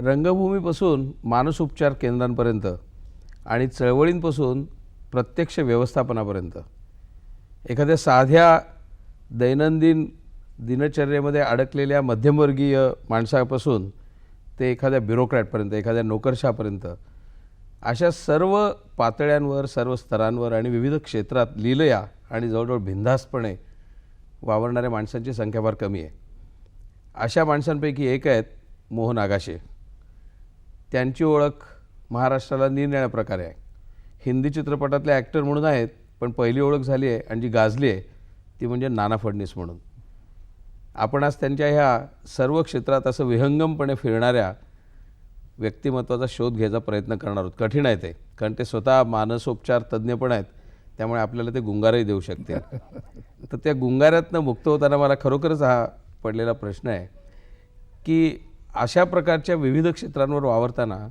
रंगभूमीपासून मानसोपचार केंद्रांपर्यंत आणि चळवळींपासून प्रत्यक्ष व्यवस्थापनापर्यंत एखाद्या साध्या दैनंदिन दिनचर्येमध्ये अडकलेल्या मध्यमवर्गीय माणसापासून ते एखाद्या ब्युरोक्रॅटपर्यंत, एखाद्या नोकरशापर्यंत, अशा सर्व पातळ्यांवर, सर्व स्तरांवर आणि विविध क्षेत्रात लीलया आणि जवळजवळ बिनधास्तपणे वावरणाऱ्या माणसांची संख्या फार कमी आहे. अशा माणसांपैकी एक आहेत मोहन आगाशे. त्यांची ओळख महाराष्ट्राला निरनिराळ्या प्रकारे आहे. हिंदी चित्रपटातले ॲक्टर म्हणून आहेत, पण पहिली ओळख झाली आहे आणि जी गाजली आहे ती म्हणजे नाना फडणीस म्हणून. आपण आज त्यांच्या ह्या सर्व क्षेत्रात असं विहंगमपणे फिरणाऱ्या व्यक्तिमत्वाचा शोध घ्यायचा प्रयत्न करणार आहोत. कठीण आहे ते, कारण ते स्वतः मानसोपचार तज्ज्ञ पण आहेत, त्यामुळे आपल्याला ते गुंगारही देऊ शकते. तर त्या गुंगाऱ्यातनं मुक्त होताना मला खरोखरच हा पडलेला प्रश्न आहे की अशा प्रकारच्या विविध क्षेत्रांवर वावरताना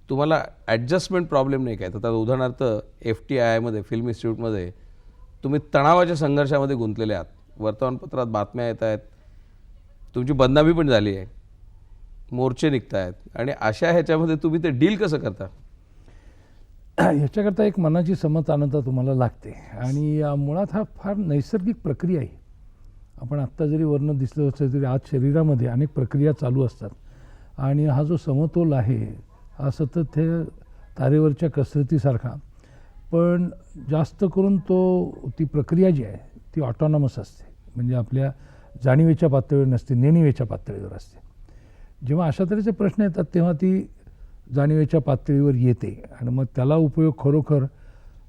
तुम्हाला ॲडजस्टमेंट प्रॉब्लेम नाही काय? तर उदाहरणार्थ FTII फिल्म इन्स्टिट्यूटमध्ये तुम्ही तणावाच्या संघर्षामध्ये गुंतलेले आहात. वर्तमानपत्रात बातम्या येत आहेत, तुमची बदनामी पण झाली आहे, मोर्चे निघत आहेत, आणि अशा ह्याच्यामध्ये तुम्ही ते डील कसं करता? ह्याच्याकरता एक मनाची समतानता तुम्हाला लागते आणि मुळात हा फार नैसर्गिक प्रक्रिया आहे. आपण आत्ता जरी वर्ण दिसलं असलं तरी आज शरीरामध्ये अनेक प्रक्रिया चालू असतात आणि हा जो समतोल आहे हा सतत हे तारेवरच्या कसरतीसारखा, पण जास्त करून ती प्रक्रिया जी आहे ती ऑटोनॉमस असते, म्हणजे आपल्या जाणीवेच्या पातळीवर नसते, नेणिवेच्या पातळीवर असते. जेव्हा अशा तऱ्हेचे प्रश्न येतात तेव्हा ती जाणीवेच्या पातळीवर येते आणि मग त्याला उपयोग खरोखर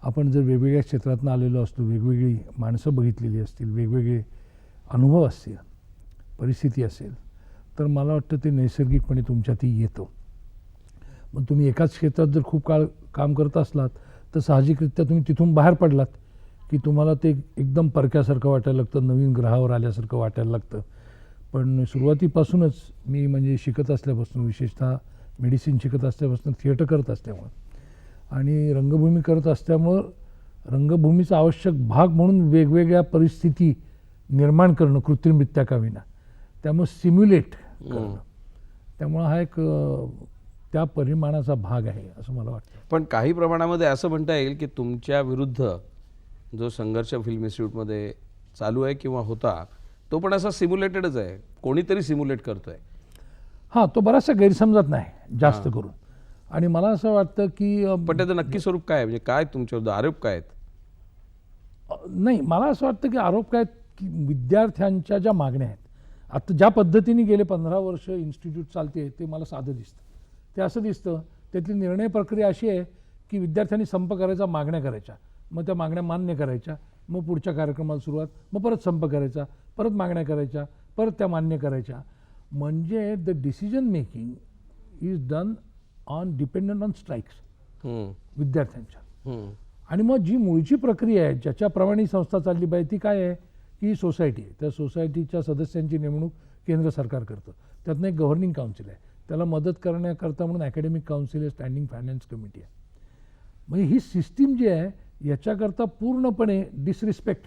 आपण जर वेगवेगळ्या क्षेत्रातून आलेलो असतो, वेगवेगळी माणसं बघितलेली असतील, वेगवेगळे अनुभव असतील, परिस्थिती असेल, तर मला वाटतं ते नैसर्गिकपणे तुमच्यातही येतं. मग तुम्ही एकाच क्षेत्रात जर खूप काळ काम करत असलात तर साहजिकरित्या तुम्ही तिथून बाहेर पडलात की तुम्हाला ते एकदम परक्यासारखं वाटायला लागतं, नवीन ग्रहावर आल्यासारखं वाटायला लागतं. पण सुरुवातीपासूनच मी म्हणजे शिकत असल्यापासून, विशेषतः मेडिसिन शिकत असल्यापासून, थिएटर करत असल्यामुळं आणि रंगभूमी करत असल्यामुळं रंगभूमीचा आवश्यक भाग म्हणून वेगवेगळ्या परिस्थिती निर्माण करणं कृत्रिमरित्या का विना, त्यामुळं सिम्युलेट करणं, त्यामुळं हा एक त्या परिमाणाचा भाग आहे असं मला वाटतं. पण काही प्रमाणामध्ये असं म्हणता येईल की तुमच्या विरुद्ध जो संघर्ष फिल्म इन्स्टिट्यूटमध्ये चालू आहे किंवा होता तो पण असा सिम्युलेटेडच आहे, कोणीतरी सिम्युलेट करतोय. हां, तो बराचसा गैरसमजात नाही जास्त करून. आणि मला असं वाटतं की पण त्याचं नक्की स्वरूप काय आहे, म्हणजे काय तुमच्यावर आरोप काय आहेत? नाही, मला असं वाटतं की आरोप काय की विद्यार्थ्यांच्या ज्या मागण्या आहेत, आता ज्या पद्धतीने गेले 15 वर्ष इन्स्टिट्यूट चालते ते मला साधं दिसतं. ते असं दिसतं त्यातली निर्णय प्रक्रिया अशी आहे की विद्यार्थ्यांनी संप करायचा, मागण्या करायच्या, मग त्या मागण्या मान्य करायच्या, मग पुढच्या कार्यक्रमाला सुरुवात, मग परत संप करायचा, परत मागण्या करायच्या, परत त्या मान्य करायच्या. म्हणजे the decision making is done on dependent on strikes विद्यार्थ्यांच्या. आणि मग जी मूळची प्रक्रिया आहे ज्याच्याप्रमाणे संस्था चालली पाहिजे ती काय आहे की सोसायटी आहे. त्या सोसायटीच्या सदस्यांची नेमणूक केंद्र सरकार करतं. त्यातनं एक गव्हर्निंग काउन्सिल आहे, त्याला मदत करण्याकरता म्हणून अकॅडमिक काउन्सिल आहे, स्टँडिंग फायनान्स कमिटी आहे. म्हणजे ही सिस्टीम जी आहे याच्याकरता पूर्णपणे डिसरिस्पेक्ट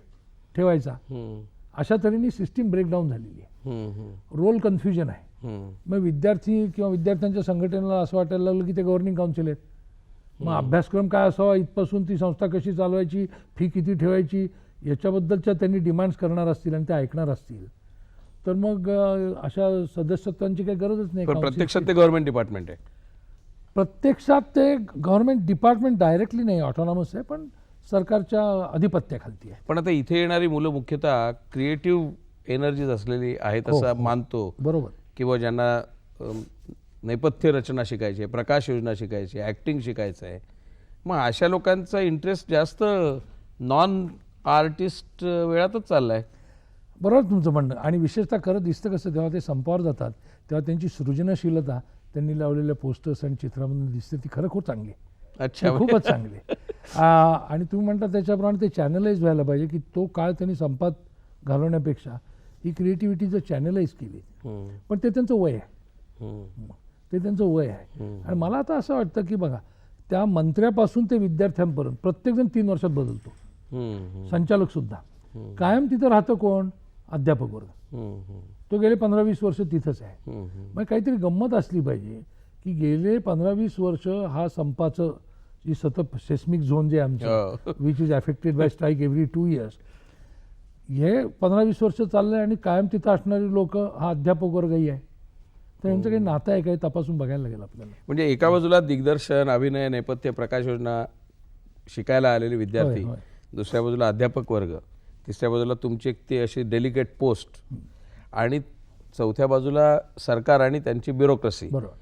ठेवायचा अशा तऱ्हेने सिस्टीम ब्रेकडाऊन झालेली आहे. रोल कन्फ्युजन आहे. मग विद्यार्थी किंवा विद्यार्थ्यांच्या संघटनेला असं वाटायला लागलं की ते गव्हर्निंग काउन्सिल आहेत, मग अभ्यासक्रम काय असावा, इथपासून ती संस्था कशी चालवायची, फी किती ठेवायची, याच्याबद्दलच्या त्यांनी डिमांड्स करणार असतील आणि ते ऐकणार असतील तर मग अशा सदस्यत्वांची काही गरजच नाही. प्रत्यक्षात ते गव्हर्नमेंट डिपार्टमेंट आहे. प्रत्यक्षात ते गव्हर्नमेंट डिपार्टमेंट डायरेक्टली नाही, ऑटोनॉमस आहे, पण सरकारच्या अधिपत्याखालती आहे. पण आता इथे येणारी मुलं मुख्यतः क्रिएटिव्ह एनर्जीज असलेली आहेत असं मानतो. बरोबर. किंवा ज्यांना नेपथ्य रचना शिकायची आहे, प्रकाश योजना शिकायची आहे, ॲक्टिंग शिकायचं आहे, मग अशा लोकांचा इंटरेस्ट जास्त नॉन आर्टिस्ट वेळातच चालला आहे. बरोबर तुमचं म्हणणं. आणि विशेषतः खरं दिसतं कसं, जेव्हा ते संपावर जातात तेव्हा त्यांची सृजनशीलता त्यांनी लावलेल्या पोस्टर्स आणि चित्रामधून दिसते, ती खरं खूप चांगली आहे. अच्छा, खूपच चांगली आहे. आणि तुम्ही म्हणता त्याच्याप्रमाणे ते चॅनलाइज व्हायला पाहिजे की तो काळ त्यांनी संपात घालवण्यापेक्षा ही क्रिएटिव्हिटी जर चॅनलाइज केली, पण ते त्यांचं वय आहे, ते त्यांचं वय आहे. आणि मला आता असं वाटतं की बघा, त्या मंत्र्यापासून ते विद्यार्थ्यांपर्यंत प्रत्येकजण 3 वर्षात बदलतो, संचालक सुद्धा. कायम तिथं राहतं कोण? अध्यापक वर्ग. तो गेले 15-20 वर्ष तिथंच आहे. मग काहीतरी गंमत असली पाहिजे की गेले 15-20 वर्ष हा संपाचं जी सतत सेस्मिक झोन जे आमचं which is affected by strike every 2 years, हे 15-20 वर्ष चाललंय आणि कायम तिथं असणारी लोक हा अध्यापक वर्गही आहे. तर यांचं काही नातं आहे काही तपासून बघायला लागेल आपल्याला. म्हणजे एका बाजूला दिग्दर्शन, अभिनय, नेपथ्य, प्रकाश योजना शिकायला आलेले विद्यार्थी, होय. दुसऱ्या बाजूला अध्यापक वर्ग, तिसऱ्या बाजूला तुमची एक ती अशी डेलिगेट पोस्ट, आणि चौथ्या बाजूला सरकार आणि त्यांची ब्युरोक्रेसी. बरोबर.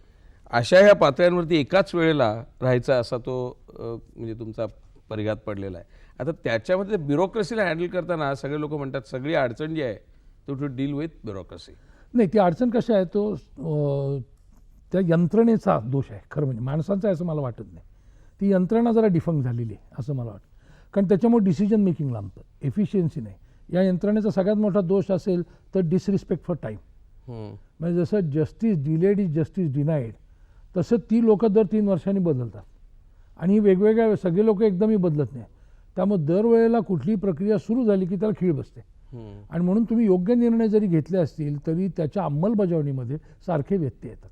अशा ह्या पातळ्यांवरती एकाच वेळेला राहायचा असा तो म्हणजे तुमचा परिघात पडलेला आहे. आता त्याच्यामध्ये ब्युरोक्रेसीला हँडल करताना सगळे लोक म्हणतात सगळी अडचण जी आहे टू डील विथ ब्युरोक्रेसी. नाही, ती अडचण कशी आहे, तो त्या यंत्रणेचा दोष आहे खरं म्हणजे, माणसांचा आहे असं मला वाटत नाही. ती यंत्रणा जरा डिफंक्ट झालेली आहे असं मला वाटतं, कारण त्याच्यामुळे डिसिजन मेकिंग लांबतं, एफिशियन्सी नाही. या यंत्रणेचा सगळ्यात मोठा दोष असेल तर डिसरिस्पेक्ट फॉर टाईम. म्हणजे जसं justice delayed is justice denied, तसं ती लोक दर 3 वर्षांनी बदलतात आणि ही वेगवेगळ्या सगळे लोक एकदमही बदलत नाही. त्यामुळे दरवेळेला कुठलीही प्रक्रिया सुरू झाली की त्याला खीळ बसते, आणि म्हणून तुम्ही योग्य निर्णय जरी घेतले असतील तरी त्याच्या अंमलबजावणीमध्ये सारखे व्यत्यय येतात.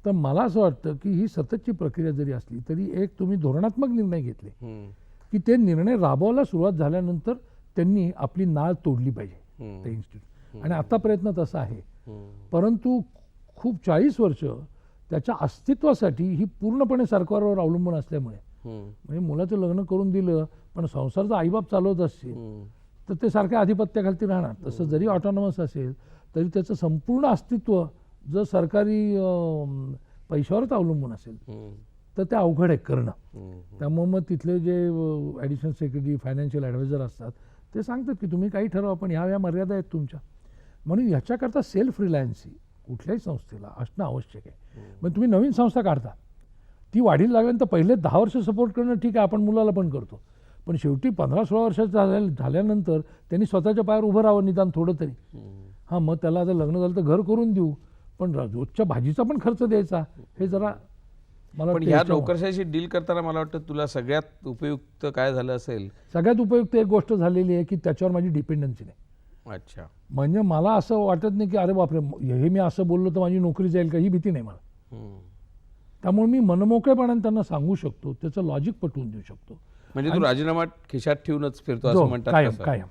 तर मला असं वाटतं की ही सततची प्रक्रिया जरी असली तरी एक तुम्ही धोरणात्मक निर्णय घेतले की ते निर्णय राबवायला सुरुवात झाल्यानंतर त्यांनी आपली नाळ तोडली पाहिजे त्या इन्स्टिट्यूट, आणि आता प्रयत्न तसा आहे. परंतु खूप 40 वर्ष त्याच्या अस्तित्वासाठी ही पूर्णपणे सरकारवर अवलंबून असल्यामुळे, म्हणजे मुलाचं लग्न करून दिलं पण संसारचा आईबाप चालवत असेल तर ते सारख्या आधिपत्याखाली राहणार. तसं जरी ऑटोनॉमस असेल तरी त्याचं संपूर्ण अस्तित्व जर सरकारी पैशावरच अवलंबून असेल तर ते अवघड आहे करणं. त्यामुळे मग तिथले जे ॲडिशनल सेक्रेटरी, फायनान्शियल ॲडवायझर असतात ते सांगतात की तुम्ही काही ठरवा पण ह्या मर्यादा आहेत तुमच्या. म्हणून ह्याच्याकरता सेल्फ रिलायन्सी कुठल्याही संस्थेला असणं आवश्यक आहे. मग तुम्ही नवीन संस्था काढता, ती वाढीला लागल्यानंतर पहिले 10 वर्ष सपोर्ट करणं ठीक आहे, आपण मुलाला पण करतो, पण शेवटी 15-16 वर्षाचं झाल्यानंतर त्यांनी स्वतःच्या पायावर उभं राहावं निदान थोडं तरी. हां, मग त्याला आता लग्न झालं तर घर करून देऊ, पण रोजच्या भाजीचा पण खर्च द्यायचा, हे जरा मला पण ह्या नोकरशाहीशी डील करताना मला वाटतं तुला सगळ्यात उपयुक्त काय झालं असेल? सगळ्यात उपयुक्त एक गोष्ट झालेली आहे की त्याच्यावर माझी डिपेंडन्सी नाही. अच्छा. म्हणजे मला असं वाटत नाही की अरे बापरे हे मी असं बोललो तर माझी नोकरी जाईल का, ही भीती नाही मला. त्यामुळे मी मनमोकळेपणाने त्यांना सांगू शकतो, त्याचं लॉजिक पटवून देऊ शकतो. म्हणजे तू राजीनामा खिशात ठेवूनच फिरतो असं म्हणतात? कायम.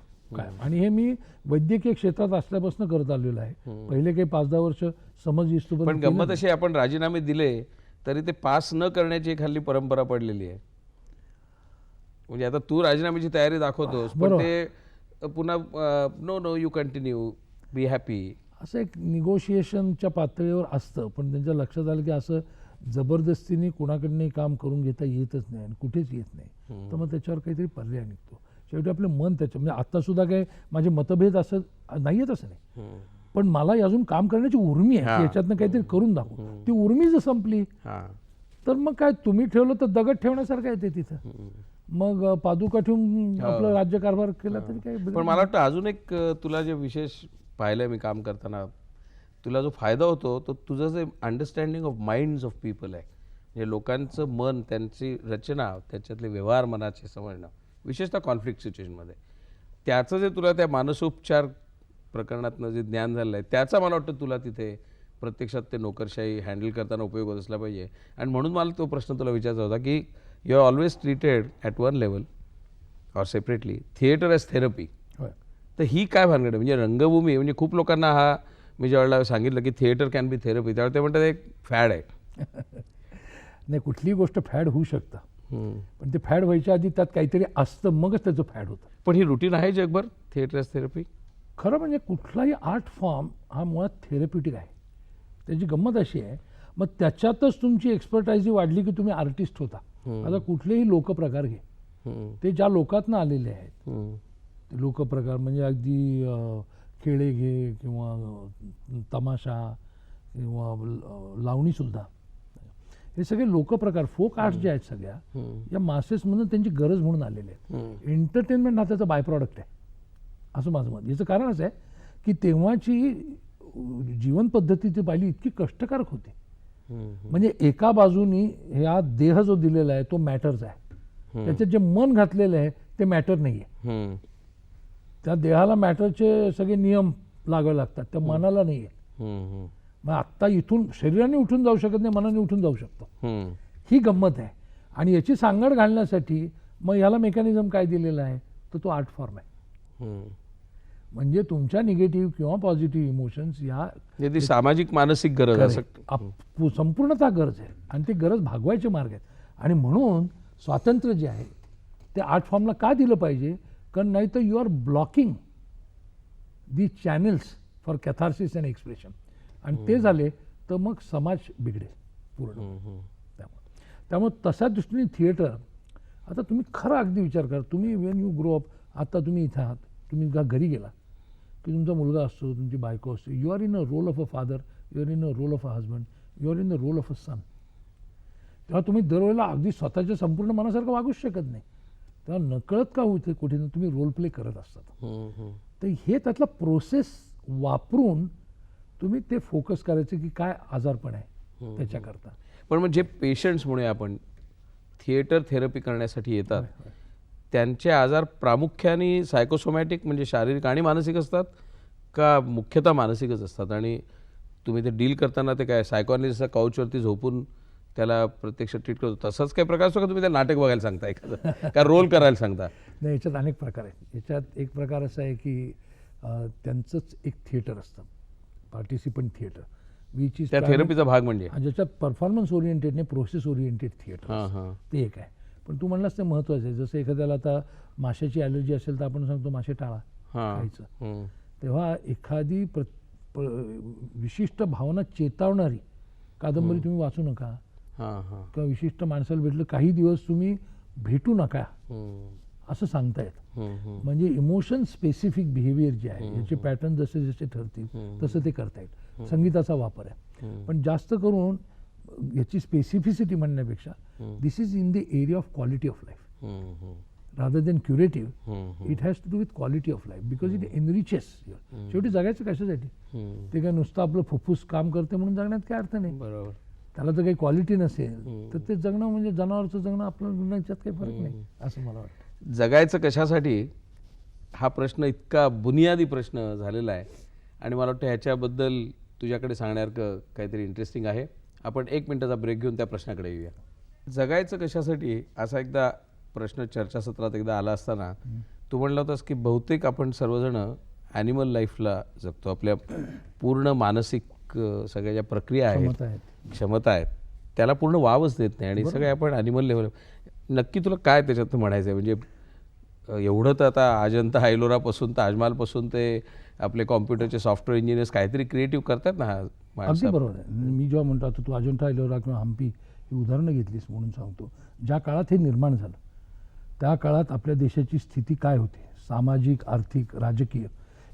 आणि हे मी वैद्यकीय क्षेत्रात असल्यापासून करत आलेलो आहे. पहिले काही 5-10 वर्ष समज असतो. पण गंमत अशी आपण राजीनामे दिले तरी ते पास न करण्याची एक हल्ली परंपरा पडलेली आहे. म्हणजे आता तू राजीनाम्याची तयारी दाखवतोस पण ते पुन्हा no you continue, be happy, असं एक निगोशिएशनच्या पातळीवर असतं. पण त्यांच्या लक्षात आलं की असं जबरदस्तीने कुणाकडनंही काम करून घेता येतच नाही आणि कुठेच येत नाही. तर मग त्याच्यावर काहीतरी पर्याय निघतो. शेवटी आपलं मन त्याच्या, म्हणजे आत्तासुद्धा काय माझे मतभेद असं नाही आहेत असं नाही, पण मला अजून काम करण्याची उर्मी आहे की याच्यातनं काहीतरी करून दाखवू. ती उर्मी जर संपली तर मग काय तुम्ही ठेवलं तर दगड ठेवण्यासारखं आहे ते तिथं. मग पादुका ठेवून आपलं राज्यकारभार केला तरी काय. पण मला वाटतं अजून एक तुला जे विशेष पाहिलं मी काम करताना, तुला जो फायदा होतो तो तुझं जे understanding of minds of people आहे. म्हणजे लोकांचं मन, त्यांची रचना, त्याच्यातले व्यवहार मनाचे समजणं, विशेषतः कॉन्फ्लिक्ट सिच्युएशनमध्ये, त्याचं जे तुला त्या मानसोपचार प्रकरणातनं जे ज्ञान झालं आहे त्याचा मला वाटतं तुला तिथे प्रत्यक्षात ते नोकरशाही हँडल करताना उपयोग होत असला पाहिजे. आणि म्हणून मला तो प्रश्न तुला विचारायचा होता की you are always treated at one level or separately theatre as therapy. तर ही काय भानगड आहे? म्हणजे रंगभूमी, म्हणजे खूप लोकांना हा, मी ज्यावेळेला सांगितलं की थिएटर कॅन बी थेरपी, त्यावेळेला ते म्हणतात एक फॅड आहे. नाही, कुठलीही गोष्ट फॅड होऊ शकतं, पण ते फॅड व्हायच्या आधी त्यात काहीतरी असतं, मगच त्याचं फॅड होतं. पण ही रुटीन आहे जगभर थिएटर ॲज थेरपी? खरं म्हणजे कुठलाही आर्ट फॉर्म हा मुळात थेरप्युटिक आहे. त्याची गंमत अशी आहे, मग त्याच्यातच तुमची एक्सपर्टायझी वाढली की तुम्ही आर्टिस्ट होता. आता कुठलेही लोकप्रकार घे, ते ज्या लोकातनं आलेले आहेत, ते लोकप्रकार म्हणजे अगदी खेळे घे किंवा तमाशा किंवा लावणीसुद्धा, हे सगळे लोकप्रकार, फोक आर्ट्स जे आहेत सगळ्या या मासेसमधून त्यांची गरज म्हणून आलेले आहेत. एंटरटेनमेंट हा त्याचा बाय प्रॉडक्ट आहे असं माझं मत. याचं कारण असं आहे की तेव्हाची जीवन पद्धती ती पाहिली इतकी कष्टकारक होती. म्हणजे एका बाजूनी ह्या देह जो दिलेला आहे तो मॅटरच आहे, त्याच्यात जे मन घातलेलं आहे ते मॅटर नाही आहे. त्या देहाला मॅटरचे सगळे नियम लागावे लागतात, त्या मनाला नाही आहे. मग आत्ता इथून शरीराने उठून जाऊ शकत नाही, मनाने उठून जाऊ शकतो. हम्म. ही गंमत आहे. आणि याची सांगड घालण्यासाठी मग ह्याला मेकॅनिझम काय दिलेला आहे, तर तो आर्ट फॉर्म आहे. हम्म. म्हणजे तुमच्या निगेटिव्ह किंवा पॉझिटिव्ह इमोशन्स या म्हणजे ती सामाजिक मानसिक गरज असं संपूर्णतः गरज आहे आणि ती गरज भागवायचे मार्ग आहेत. आणि म्हणून स्वातंत्र्य जे आहे ते आर्ट फॉर्मला का दिलं पाहिजे, कारण नाही तर you are blocking the channels for catharsis and expression. आणि ते झाले तर मग समाज बिघडेल पूर्ण. त्यामुळे तशा दृष्टीने थिएटर, आता तुम्ही खरं अगदी विचार करा, तुम्ही वेन यू ग्रो अप, आता तुम्ही इथं आहात, तुम्ही घरी गेला की तुमचा मुलगा असतो, तुमची बायको असते, you are in a role of a father, you are in a role of a husband, you are in the role of a son. तेव्हा तुम्ही दरवेळेला अगदी स्वतःच्या संपूर्ण मनासारखं वागूच शकत नाही. तेव्हा नकळत का होते कुठे ना तुम्ही रोल प्ले करत असतात. तर हे त्यातला प्रोसेस वापरून तुम्ही ते फोकस करायचं की काय आजारपण आहे त्याच्याकरता. पण म्हणजे पेशंट्स म्हणूया आपण थिएटर थेरपी करण्यासाठी येतात, त्यांचे आजार प्रामुख्याने सायकोसोमॅटिक म्हणजे शारीरिक आणि मानसिक असतात का मुख्यतः मानसिकच असतात? आणि तुम्ही ते डील करताना ते काय सायकोअनालिस्टच्या काउचवरती झोपून त्याला प्रत्यक्ष ट्रीट करतो तसंच काही प्रकार असतो का, तुम्ही त्याला नाटक बघायला सांगता एखादं का रोल करायला सांगता? नाही, याच्यात अनेक प्रकार आहेत. याच्यात एक प्रकार असा आहे की त्यांचंच एक थिएटर असतं, पार्टिसिपंट थिएटर, विच इज त्या थेरपीचा भाग म्हणजे ज्याच्यात परफॉर्मन्स ओरिएंटेड नाही, प्रोसेस ओरिएंटेड हां थिएटर, हां ते एक आहे. पण तू म्हणलास ते महत्त्वाचं आहे. जसं एखाद्याला आता माशाची ॲलर्जी असेल तर आपण सांगतो मासे टाळा खायचं. तेव्हा एखादी विशिष्ट भावना चेतावणारी कादंबरी तुम्ही वाचू नका, किंवा विशिष्ट माणसाला भेटलं काही दिवस तुम्ही भेटू नका असं सांगतायत. म्हणजे इमोशन स्पेसिफिक बिहेवियर जे आहे, याचे पॅटर्न जसे जसे ठरतील तसं ते करतायत. संगीताचा वापर आहे, पण जास्त करून याची स्पेसिफिसिटी म्हणण्यापेक्षा this is in the area of quality of life rather than curative. It has to do with quality of life because it enriches. शेवटी जगायचं कशासाठी? ते काय नुसतं आपलं फुफ्फुस काम करते म्हणून जगण्यात काय अर्थ नाही. बरोबर. त्याला जर काही क्वालिटी नसेल तर ते जगणं म्हणजे जनावरचं जगणं आपलं याच्यात काही फरक नाही असं मला वाटतं. जगायचं कशासाठी हा प्रश्न इतका बुनियादी प्रश्न झालेला आहे आणि मला वाटतं ह्याच्याबद्दल तुझ्याकडे सांगण्यासारखं काहीतरी इंटरेस्टिंग आहे. आपण 1 मिनिटाचा ब्रेक घेऊन त्या प्रश्नाकडे येऊया. जगायचं कशासाठी असा एकदा प्रश्न चर्चासत्रात एकदा आला असताना तू म्हणला होतास की बहुतेक आपण सर्वजण ॲनिमल लाईफला जगतो. आपल्या पूर्ण मानसिक सगळ्या ज्या प्रक्रिया आहेत, क्षमता आहेत, त्याला पूर्ण वावच देत नाही आणि सगळे आपण ॲनिमल लेवल. नक्की तुला काय त्याच्यात म्हणायचं आहे? म्हणजे एवढं तर आता अजंता एलोरापासून ताजमहालपासून ते आपले कॉम्प्युटरचे सॉफ्टवेअर इंजिनियर्स काहीतरी क्रिएटिव्ह करतात ना. अगदी बरोबर आहे. मी जेव्हा म्हणतो आता तू अजंठा एलोरा किंवा हम्पी ही उदाहरणं घेतलीस म्हणून सांगतो, ज्या काळात हे निर्माण झालं त्या काळात आपल्या देशाची स्थिती काय होती, सामाजिक, आर्थिक, राजकीय,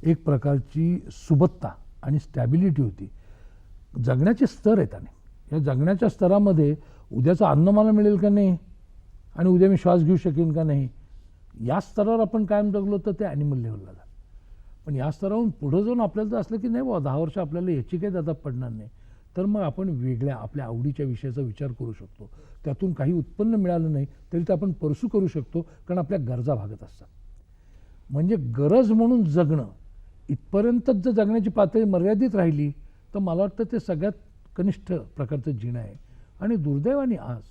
एक प्रकारची सुबत्ता आणि स्टॅबिलिटी होती. जगण्याचे स्तर आहेत आणि या जगण्याच्या स्तरामध्ये उद्याचं अन्न मला मिळेल का नाही आणि उद्या मी श्वास घेऊ शकेन का नाही, या स्तरावर आपण कायम जगलो तर ते ॲनिमल लेवलला झालं. पण या स्तरावरून पुढं जाऊन आपल्याला जर असलं की नाही बाबा 10 वर्ष आपल्याला याची काही दादा पडणार नाही, तर मग आपण वेगळ्या आपल्या आवडीच्या विषयाचा विचार करू शकतो. त्यातून काही उत्पन्न मिळालं नाही तरी ते आपण परसू करू शकतो, कारण आपल्या गरजा भागत असतात. म्हणजे गरज म्हणून जगणं इथपर्यंतच जर जगण्याची पातळी मर्यादित राहिली तर मला वाटतं ते सगळ्यात कनिष्ठ प्रकारचं जीणं आहे. आणि दुर्दैवाने आज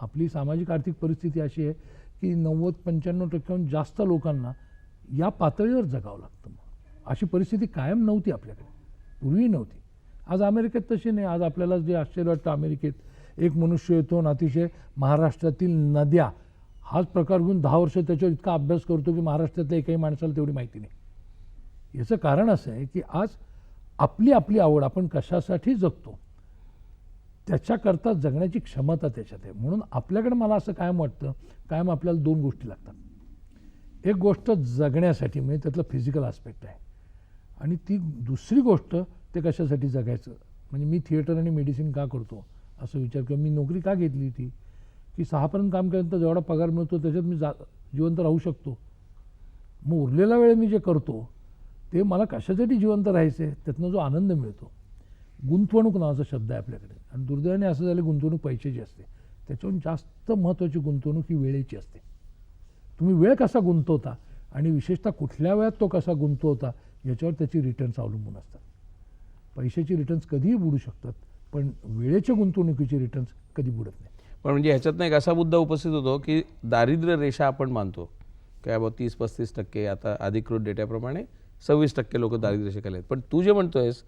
आपली सामाजिक आर्थिक परिस्थिती अशी आहे की 90-95% जास्त लोकांना या पातळीवर जगावं लागतं. अशी परिस्थिती कायम नव्हती आपल्याकडे, पूर्वी नव्हती. आज अमेरिकेत तशी नाही. आज आपल्याला जे आश्चर्य वाटतं, अमेरिकेत एक मनुष्य येतो आणि अतिशय महाराष्ट्रातील नद्या हाच प्रकार घेऊन 10 वर्ष त्याच्यावर इतका अभ्यास करतो की महाराष्ट्रातल्या एकाही माणसाला तेवढी माहिती नाही. याचं कारण असं आहे की आज आपली आपली आवड आपण कशासाठी जगतो त्याच्याकरता जगण्याची क्षमता त्याच्यात आहे. म्हणून आपल्याकडे मला असं कायम वाटतं, कायम आपल्याला 2 गोष्टी लागतात. एक गोष्ट जगण्यासाठी म्हणजे त्यातलं फिजिकल आस्पेक्ट आहे, आणि ती दुसरी गोष्ट ते कशासाठी जगायचं. म्हणजे मी थिएटर आणि मेडिसिन का करतो असं विचार, किंवा मी नोकरी का घेतली ती की 6पर्यंत काम केल्यानंतर जेवढा पगार मिळतो त्याच्यात मी जिवंत राहू शकतो. मग उरलेला वेळ मी जे करतो ते मला कशासाठी जिवंत राहायचं आहे, त्यातनं जो आनंद मिळतो. गुंतवणूक नावाचा शब्द आहे आपल्याकडे, आणि दुर्दैवाने असं झालं गुंतवणूक पैशाची असते. त्याच्याहून जास्त महत्त्वाची गुंतवणूक ही वेळेची असते. तुम्ही वेळ कसा गुंतवता आणि विशेषतः कुठल्या वेळात तो कसा गुंतवता याच्यावर त्याची रिटर्न्स अवलंबून असतात. पैशाची रिटर्न्स कधीही बुडू शकतात, पण वेळेच्या गुंतवणुकीचे रिटर्न्स कधी बुडत नाही. पण म्हणजे ह्याच्यातनं एक असा मुद्दा उपस्थित होतो की दारिद्र्य रेषा आपण मानतो काय बाबा 30-35%, आता अधिकृत डेटाप्रमाणे 26% लोक दारिद्र्य रेषेखाली आहेत. पण तू जे म्हणतोयस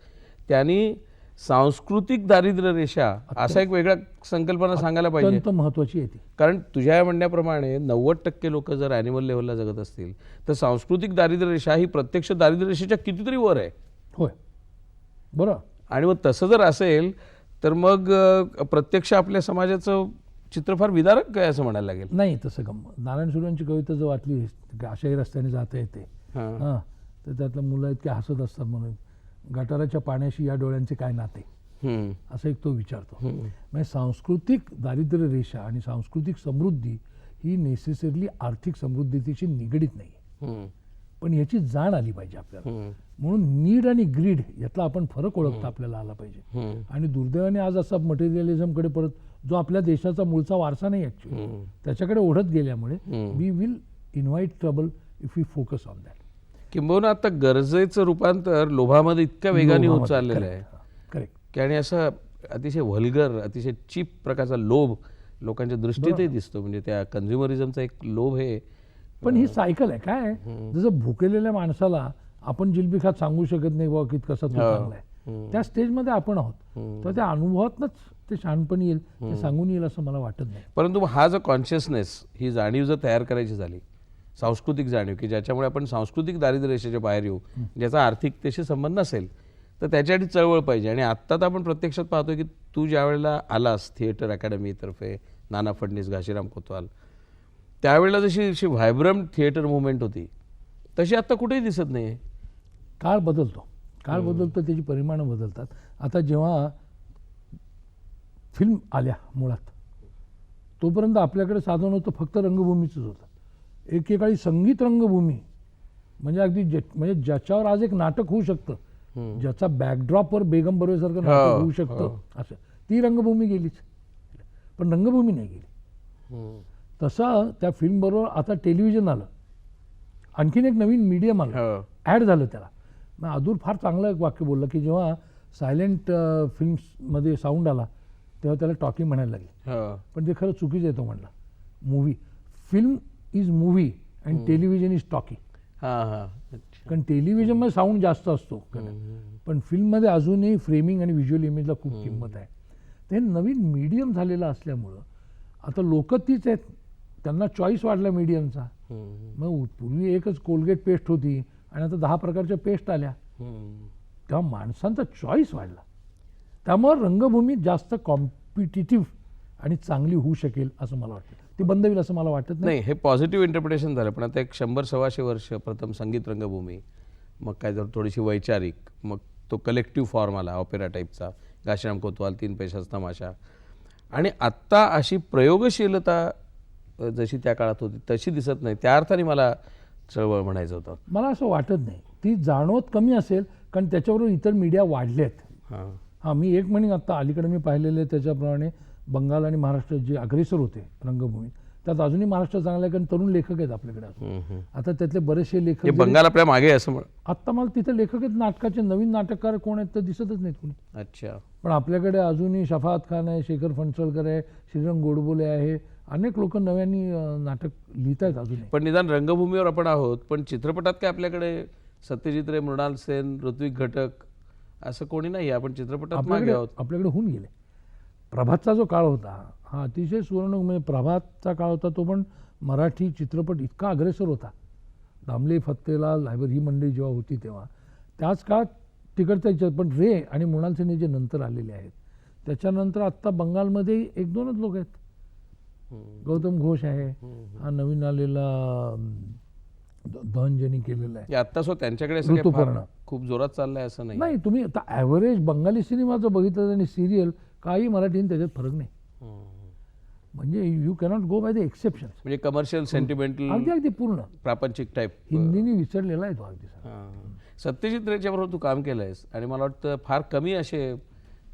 त्यांनी सांस्कृतिक दारिद्र्य रेषा असा एक वेगळा संकल्पना सांगायला पाहिजे. अत्यंत महत्त्वाची आहे ती. कारण तुझ्या या म्हणण्याप्रमाणे 90% लोक जर ॲनिमल लेव्हलला जगत असतील तर सांस्कृतिक दारिद्र्य रेषा ही प्रत्यक्ष दारिद्र्य रेषेच्या कितीतरी वर आहे. होय, बरं. आणि मग तसं जर असेल तर मग प्रत्यक्ष आपल्या समाजाचं चित्र फार विदारक काय असं म्हणायला लागेल. नाही तसं गंमत. नारायण सुरांची कविता जर वाचली, अशाही रस्त्याने जाता येते, हां. हां, तर त्यातलं मुलं इतके हसत असतात म्हणून गटाराच्या पाण्याशी या डोळ्यांचे काय नाते, हम्म. असं एक तो विचारतो. हम्म. म्हणजे सांस्कृतिक दारिद्र्य रेषा आणि सांस्कृतिक समृद्धी ही नेसेसरली आर्थिक समृद्धीशी निगडीत नाही, हम्म. पण याची जाण आली पाहिजे आपल्याला. हम्म. म्हणून नीड आणि ग्रीड यातला आपण फरक ओळखता आपल्याला आला पाहिजे. हम्म. आणि दुर्दैवाने आज असा मटेरियलिझमकडे परत, जो आपल्या देशाचा मूळचा वारसा नाही ॲक्च्युली, हम्म. त्याच्याकडे ओढत गेल्यामुळे hmm. We will invite trouble if we focus on that. किंबहुना आता गरजेचं रूपांतर लोभामध्ये इतक्या वेगाने होत चाललेलं आहे करेक्ट. की आणि असं अतिशय व्हल्गर, अतिशय चीप प्रकारचा लोभ लोकांच्या दृष्टीतही दिसतो. म्हणजे त्या कन्झ्युमरिझमचा एक लोभ हे. पण ही सायकल आहे काय, जसं भुकेलेल्या माणसाला आपण जिलबी खात सांगू शकत नाही बाबा की कसा तो चांगला आहे, त्या स्टेजमध्ये आपण आहोत. तर त्या अनुभवातनंच ते शहाणपण येईल, ते सांगून येईल असं मला वाटत नाही. परंतु हा जो कॉन्शियसनेस, ही जाणीव जर तयार करायची झाली, सांस्कृतिक जाणीव की ज्याच्यामुळे आपण सांस्कृतिक दारिद्र्य रेषेच्या बाहेर येऊ, ज्याचा आर्थिकतेशी संबंध नसेल, तर त्याच्यासाठी चळवळ पाहिजे. आणि आत्ता तर आपण प्रत्यक्षात पाहतोय की तू ज्या वेळेला आलास थिएटर अकॅडमीतर्फे, नाना फडणीस, घाशीराम कोतवाल, त्यावेळेला जशी व्हायब्रंट थिएटर मुवमेंट होती तशी आत्ता कुठेही दिसत नाही. काळ बदलतो, त्याची परिमाणं बदलतात. आता जेव्हा फिल्म आल्या मुळात, तोपर्यंत आपल्याकडे साधन होतं फक्त रंगभूमीचंच होतं. एकेकाळी संगीत रंगभूमी म्हणजे अगदी म्हणजे ज्याच्यावर आज एक नाटक होऊ शकतं, ज्याचा बॅकड्रॉपवर बेगम बरोबरसारखं नाटक होऊ शकतं, असं ती रंगभूमी गेलीच, पण रंगभूमी नाही गेली. तसं त्या फिल्मबरोबर आता टेलिव्हिजन आलं, आणखीन एक नवीन मीडियम आलं, ॲड झालं त्याला. मग अदूर फार चांगलं एक वाक्य बोललं की जेव्हा सायलेंट फिल्म्समध्ये साऊंड आला तेव्हा त्याला टॉकी म्हणायला लागली, पण ते खरं चुकीचं येतो म्हणलं. Movie, film is movie and television is talkie. कारण टेलिव्हिजनमध्ये साऊंड जास्त असतो, पण फिल्ममध्ये अजूनही फ्रेमिंग आणि व्हिज्युअल इमेजला खूप किंमत आहे. ते नवीन मीडियम झालेलं असल्यामुळं आता लोक तीच आहेत, त्यांना चॉईस वाढला मीडियमचा. मग पूर्वी एकच कोलगेट पेस्ट होती आणि आता 10 प्रकारच्या पेस्ट आल्या, तेव्हा माणसांचा चॉईस वाढला. त्यामुळे रंगभूमी जास्त कॉम्पिटिटिव्ह आणि चांगली होऊ शकेल असं मला वाटतं. ती बंद होईल असं मला वाटत नाही. हे पॉझिटिव्ह इंटरप्रिटेशन झालं. पण आता एक 100-125 वर्ष प्रथम संगीत रंगभूमी, मग काय जर थोडीशी वैचारिक, मग तो कलेक्टिव्ह फॉर्म आला ऑपेरा टाईपचा, घाशीराम कोतवाल, 3 पैशाचा तमाशा. आणि आत्ता अशी प्रयोगशीलता जशी त्या काळात होती तशी दिसत नाही. त्या अर्थाने मला चळवळ म्हणायचं होतं. मला असं वाटत नाही, ती जाणवत कमी असेल कारण त्याच्याबरोबर इतर मीडिया वाढलेत. हां, मी एक म्हणेन आत्ता अलीकडे मी पाहिलेले त्याच्याप्रमाणे बंगाल आणि महाराष्ट्र जे अग्रेसर होते रंगभूमीत, त्यात अजूनही महाराष्ट्र चांगला आहे कारण तरुण लेखक आहेत आपल्याकडे अजून. आता त्यातले बरेचसे लेखक, बंगाल आपल्या मागे असं आत्ता मला तिथे लेखक आहेत नाटकाचे, नवीन नाटककार कोण आहेत तर दिसतच नाहीत कोणी. अच्छा. पण आपल्याकडे अजूनही शफाअत खान आहे, शेखर फणसळकर आहे, श्रीरंग गोडबोले आहे, अनेक लोक नव्याने नाटक लिहित आहेत अजूनही. पण निदान रंगभूमीवर आपण आहोत, पण चित्रपटात काय आपल्याकडे सत्यजित रे, मृणाल सेन, ऋत्विक घटक असं कोणी नाही. आपण चित्रपटात मागे आहोत. आपल्याकडे होऊन गेले. प्रभातचा जो काळ होता हा अतिशय सुवर्ण, म्हणजे प्रभातचा काळ होता तो, पण मराठी चित्रपट इतका अग्रेसर होता. दामले, फत्तेलाल, ही मंडळी जेव्हा होती तेव्हा त्याच काळात तिकडचा. पण रे आणि मृणाल सेन जे नंतर आलेले आहेत, त्याच्यानंतर आत्ता बंगालमध्ये 1-2च लोक आहेत. गौतम घोष आहे, हा नवीन आलेला दहन ज्यांनी केलेला आहे आत्ता. त्यांच्याकडे ऋतुपर्ण खूप जोरात चाललंय असं नाही. तुम्ही आता ॲव्हरेज बंगाली सिनेमाचं बघितलं आणि सिरियल, काही मराठीने त्याच्यात फरक नाही. म्हणजे you cannot go by the exception. म्हणजे कमर्शियल, सेंटिमेंटल, अगदी पूर्ण प्रापंचिक टाईप. हिंदीने विसरलेला आहे तो अगदी. सत्यजित रेच्या बरोबर तू काम केलंयस आणि मला वाटतं फार कमी असे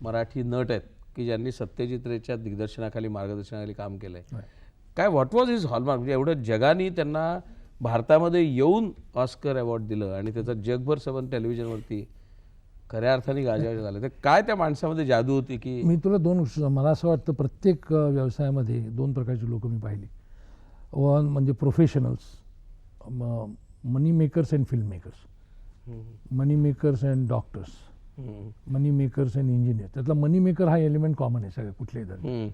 मराठी नट आहेत की ज्यांनी सत्यजित रेच्या दिग्दर्शनाखाली, मार्गदर्शनाखाली काम केलंय. काय व्हॉट वॉज हिज हॉलमार्क? म्हणजे एवढं जगाने त्यांना भारतामध्ये येऊन ऑस्कर अवॉर्ड दिलं आणि त्याचा जगभर संबंध टेलिव्हिजनवरती खऱ्या अर्थाने गाजावाजा झाले. तर काय त्या माणसामध्ये जादू होती की मी तुला दोन गोष्टी सांगतो. मला असं वाटतं प्रत्येक व्यवसायामध्ये दोन प्रकारची लोकं मी पाहिली. वन म्हणजे professionals, money makers and film makers, money makers and doctors, money makers and engineer. त्यातला मनी मेकर हा एलिमेंट कॉमन आहे सगळ्या कुठल्याही धंद्यात.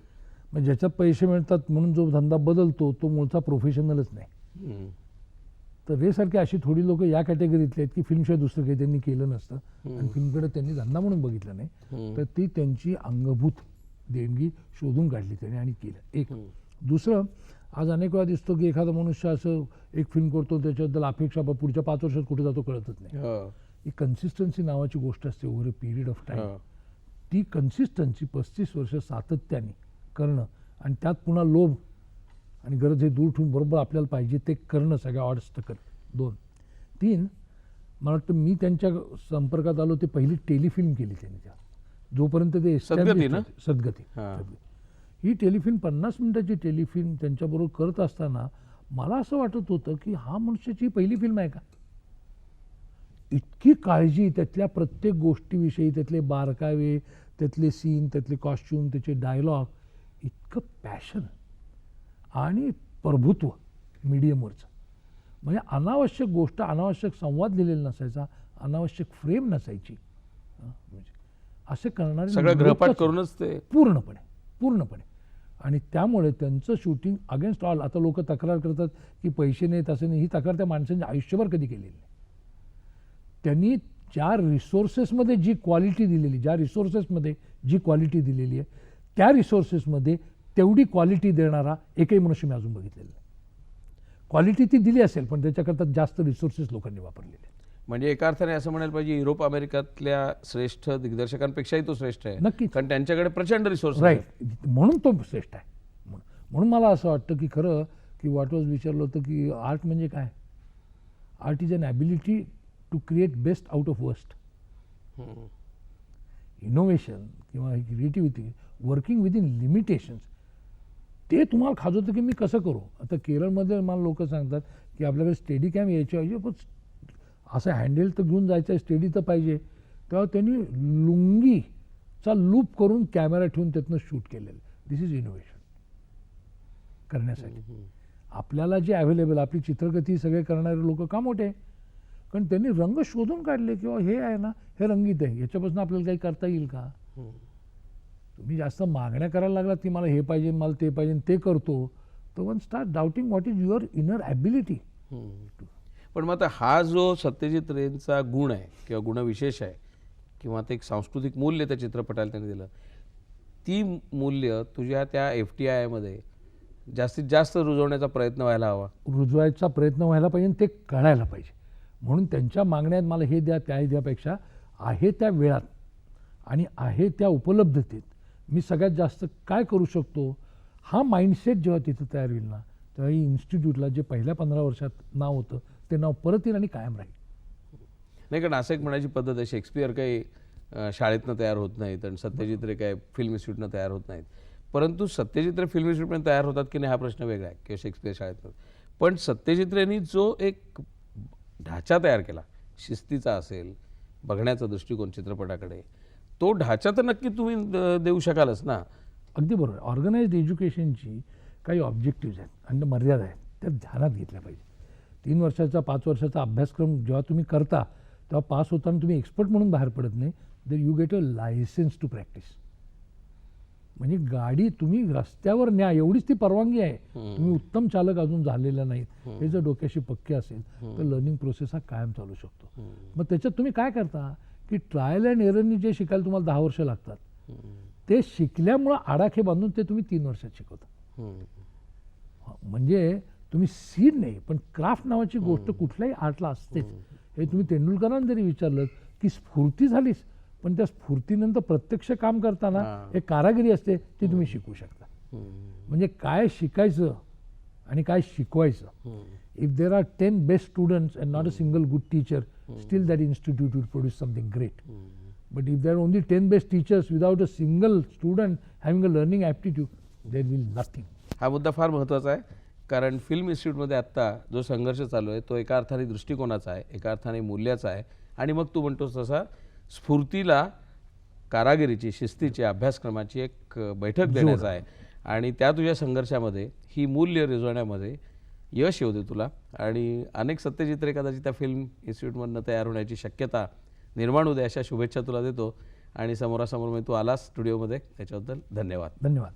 म्हणजे ज्याच्यात पैसे मिळतात म्हणून जो धंदा बदलतो तो मूळचा प्रोफेशनलच नाही. तर हे सारखे अशी थोडी लोक या कॅटेगरीतले आहेत की फिल्मशिवाय दुसरं काही त्यांनी केलं नसतं आणि फिल्मकडे त्यांनी धंदा म्हणून बघितला नाही, तर ती त्यांची अंगभूत देणगी शोधून काढली त्याने आणि केलं. एक. दुसरं, आज अनेक वेळा दिसतो की एखादा मनुष्य असं एक फिल्म करतो त्याच्याबद्दल अपेक्षा पुढच्या 5 वर्षात कुठे जातो कळतच नाही. ही कन्सिस्टन्सी नावाची गोष्ट असते over a period of time. ती कन्सिस्टन्सी 35 वर्ष सातत्याने करणं आणि त्यात पुन्हा लोभ आणि गरज हे दूर ठेवून बरोबर आपल्याला पाहिजे ते करणं सगळ्या ऑर्डर्स कर. 2. 3, मला वाटतं मी त्यांच्या संपर्कात आलो ते पहिली टेलिफिल्म केली त्यांनी. त्या जोपर्यंत ते सद्गती ना? सद्गती. ही टेलिफिल्म 50 मिनिटाची टेलिफिल्म त्यांच्याबरोबर करत असताना मला असं वाटत होतं की हा मनुष्याची पहिली फिल्म आहे का. इतकी काळजी त्यातल्या प्रत्येक गोष्टीविषयी, त्यातले बारकावे, त्यातले सीन, त्यातले कॉस्ट्यूम, त्याचे डायलॉग, इतकं पॅशन आणि प्रभुत्व मीडियमवरचं. म्हणजे अनावश्यक गोष्ट, अनावश्यक संवाद लिहिलेला नसायचा, अनावश्यक फ्रेम नसायची. म्हणजे असे करणारे सगळं गृहपाठ लोकच करूनच ते पूर्णपणे. आणि त्यामुळे त्यांचं शूटिंग अगेन्स्ट ऑल. आता लोक तक्रार करतात की पैसे नाहीत असं नाही. ही तक्रार त्या माणसांनी आयुष्यभर कधी केलेली नाही. त्यांनी ज्या रिसोर्सेसमध्ये जी क्वालिटी दिलेली, ज्या रिसोर्सेसमध्ये जी क्वालिटी दिलेली आहे त्या रिसोर्सेसमध्ये तेवढी क्वालिटी देणारा एकही मनुष्य मी अजून बघितलेला नाही. क्वालिटी ती दिली असेल पण त्याच्याकरता जास्त रिसोर्सेस लोकांनी वापरलेले. म्हणजे एका अर्थाने असं म्हणायला पाहिजे युरोप अमेरिकातल्या श्रेष्ठ दिग्दर्शकांपेक्षाही तो श्रेष्ठ आहे. नक्कीच. कारण त्यांच्याकडे प्रचंड रिसोर्स राईट. म्हणून तो श्रेष्ठ आहे. म्हणून मला असं वाटतं की खरं की व्हॉट वॉज विचारलं होतं की आर्ट म्हणजे काय. Art is an ability to create best out of worst. Innovation किंवा क्रिएटिव्हिटी, वर्किंग विदिन लिमिटेशन्स, ते तुम्हाला खाजवतं की मी कसं करू. आता केरळमध्ये मला लोक सांगतात की आपल्याकडे स्टेडी कॅम यायची पाहिजे, पण असं हँडल तर घेऊन जायचं आहे, स्टेडी तर पाहिजे. तेव्हा त्यांनी लुंगीचा लूप करून कॅमेरा ठेवून त्यातनं शूट केलेलं. दिस इज इनोव्हेशन करण्यासाठी. आपल्याला जे अवेलेबल, आपली चित्रगती सगळे करणारे लोक का मोठे, कारण त्यांनी रंग शोधून काढले किंवा हे आहे ना हे रंगीत आहे, याच्यापासून आपल्याला काही करता येईल का. तुम्ही जास्त मागण्या करायला लागलात की मला हे पाहिजे, मला ते पाहिजे, ते करतो, तर one start doubting what is your inner ability. पण मग आता हा जो सत्यजित रेंचा गुण आहे किंवा गुणविशेष आहे किंवा ते एक सांस्कृतिक मूल्य त्या चित्रपटाला त्यांनी दिलं, ती मूल्य तुझ्या त्या FTIमध्ये जास्तीत जास्त रुजवण्याचा प्रयत्न व्हायला हवा. रुजवायचा प्रयत्न व्हायला पाहिजे आणि ते कळायला पाहिजे. म्हणून त्यांच्या मागण्यात मला हे द्या त्या द्यापेक्षा आहे त्या वेळात आणि आहे त्या उपलब्धतेत मी सगळ्यात जास्त काय करू शकतो, हा माइंडसेट जेव्हा तिथं तयार होईल ना, तेव्हा ही इन्स्टिट्यूटला जे पहिल्या 15 वर्षात नाव होतं ते नाव परत येईल आणि कायम राहील. नाही, कारण असं एक म्हणायची पद्धत आहे, शेक्सपियर काही शाळेतनं तयार होत नाहीत आणि सत्यजित रे काय फिल्म इन्स्टिट्यूटनं तयार होत नाहीत. परंतु सत्यजित रे फिल्म इन्स्टिट्यूटमध्ये तयार होतात की नाही हा प्रश्न वेगळा आहे किंवा शेक्सपियर शाळेतनं. पण सत्यजित रेंनी जो एक ढाचा तयार केला, शिस्तीचा असेल, बघण्याचा दृष्टिकोन चित्रपटाकडे, तो ढाचा तर नक्की तुम्ही देऊ शकालच ना. अगदी बरोबर. ऑर्गनाइज्ड एज्युकेशनची काही ऑब्जेक्टिव्ज आहेत आणि मर्यादा आहेत, त्या ध्यानात घेतल्या पाहिजे. 3 वर्षाचा 5 वर्षाचा अभ्यासक्रम जेव्हा तुम्ही करता तेव्हा पास होताना तुम्ही एक्सपर्ट म्हणून बाहेर पडत नाही, there you get a licence to practise. म्हणजे गाडी तुम्ही रस्त्यावर न्या एवढीच ती परवानगी आहे. तुम्ही उत्तम चालक अजून झालेला नाहीत, हे जर डोक्याशी पक्के असेल तर लर्निंग प्रोसेस हा कायम चालू शकतो. मग त्याच्यात तुम्ही काय करता की ट्रायल अँड एररनी जे शिकायला तुम्हाला 10 वर्ष लागतात, ते शिकल्यामुळं आडाखे बांधून ते तुम्ही 3 वर्षात शिकवता. म्हणजे तुम्ही सीन नाही पण क्राफ्ट नावाची गोष्ट कुठल्याही आर्टला असतेच. हे तुम्ही तेंडुलकरांना जरी विचारलं की स्फूर्ती झालीच, पण त्या स्फूर्तीनंतर प्रत्यक्ष काम करताना एक कारागिरी असते ती तुम्ही शिकू शकता. म्हणजे काय शिकायचं आणि काय शिकवायचं. If there are 10 best students and not a single good teacher, steel that institute will produce something great. But if there are only 10 best teachers without a single student having a learning aptitude, there will nothing. हा मुद्दा फार महत्त्वाचा आहे, कारण film इन्स्टिट्यूटमध्ये आत्ता जो संघर्ष चालू आहे तो एका अर्थाने दृष्टिकोनाचा आहे, एका अर्थाने मूल्याचा आहे आणि मग तू म्हणतोस तसा स्फूर्तीला कारागिरीची, शिस्तीची, अभ्यासक्रमाची एक बैठक देण्याचा आहे आणि त्या तुझ्या संघर्षामध्ये ही मूल्य रुजवण्यामध्ये यश येऊ दे तुला आणि अनेक सत्यचित्रे कदाचित त्या फिल्म इन्स्टिट्यूटमधनं तयार होण्याची शक्यता निर्माण होऊ दे अशा शुभेच्छा तुला देतो आणि समोरासमोर मी तू आलास स्टुडिओमध्ये त्याच्याबद्दल धन्यवाद. धन्यवाद.